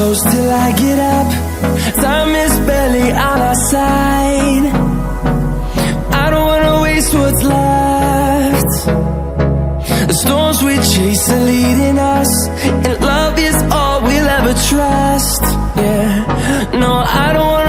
close till I get up. Time is barely on our side. I don't wanna waste what's left. The storms we chase are leading us, and love is all we'll ever trust. Yeah, no, I don't wanna